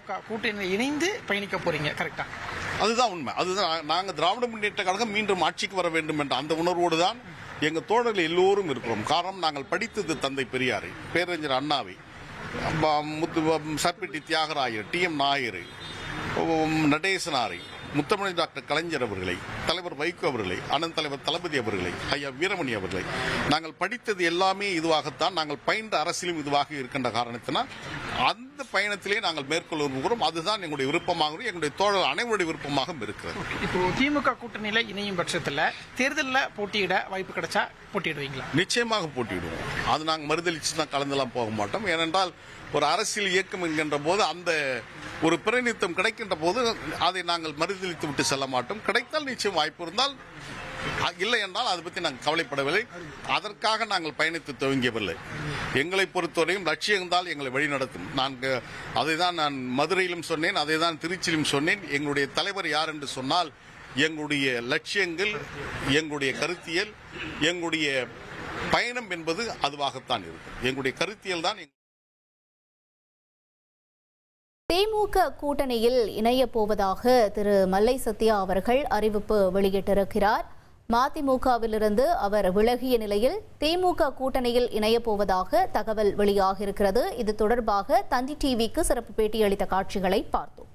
திமுக கூட்டணியில் இணைந்து பயணிக்க போறீங்க, கரெக்டா? அதுதான் உண்மை. அதுதான் நாங்கள் திராவிட முன்னேற்ற கழகம் மீண்டும் ஆட்சிக்கு வர வேண்டும் என்ற அந்த உணர்வோடு தான் எங்கள் தோழர்கள் எல்லோரும் இருக்கிறோம். காரணம், நாங்கள் படித்தது தந்தை பெரியாரை, பேரறிஞர் அண்ணாவை, சர்பிட்டி தியாகராயர், TM நாயர், நடேசனாரை, முத்தமிழ் டாக்டர் கலைஞர் அவர்களை, தலைவர் வைகோ அவர்களை, அண்ணன் தலைவர் தளபதி அவர்களை, ஐயா வீரமணி அவர்களை, நாங்கள் படித்தது எல்லாமே இதுவாகத்தான். நாங்கள் பயின்ற அரசியலும் இதுவாக இருக்கின்ற காரணத்தினால் அந்த பயணத்திலே நாங்கள் மேற்கொள்ள விரும்புகிறோம். அதுதான் எங்களுடைய விருப்பமாகவும் எங்களுடைய தோழர் அனைவருடைய விருப்பமாகவும் இருக்கிறது. இப்போ திமுக கூட்டணியில இணையும் பட்சத்தில் தேர்தலில் போட்டியிட வாய்ப்பு கிடைச்சா போட்டியிடுவீங்களா? நிச்சயமாக போட்டியிடுவோம். அது நாங்கள் மறுதளிச்சு தான் கலந்தெல்லாம் போக மாட்டோம். ஏனென்றால் ஒரு அரசியல் இயக்கம் என்கின்ற போது அந்த ஒரு பிரதிநிதித்துவம் கிடைக்கின்ற போது அதை நாங்கள் மறுதளித்து விட்டு செல்ல மாட்டோம். கிடைத்தால் நிச்சயம் வாய்ப்பு இருந்தால், இல்லை என்றால் அதை பற்றி நாங்கள் கவலைப்படவில்லை. அதற்காக நாங்கள் பயணித்து துவங்கியவில்லை. எங்களை பொறுத்தவரையும் லட்சியம்தான் எங்களை வழிநடத்தும். அதை தான் நான் மதுரையிலும் சொன்னேன், அதை தான் திருச்சியிலும் சொன்னேன். எங்களுடைய தலைவர் யார் என்று சொன்னால் எங்களுடைய லட்சியங்கள், எங்களுடைய கருத்தியல், எங்களுடைய பயணம் என்பது அதுவாகத்தான் இருக்கும். எங்களுடைய கருத்தியல் தான். திமுக கூட்டணியில் இணைய போவதாக திரு மல்லை சத்யா அவர்கள் அறிவிப்பு வெளியிட்டிருக்கிறார். மதிமுகவிலிருந்து அவர் விலகிய நிலையில் திமுக கூட்டணியில் இணைய போவதாக தகவல் வெளியாகியிருக்கிறது. இது தொடர்பாக தந்தி டிவிக்கு சிறப்பு பேட்டியளித்த காட்சிகளை பார்த்தோம்.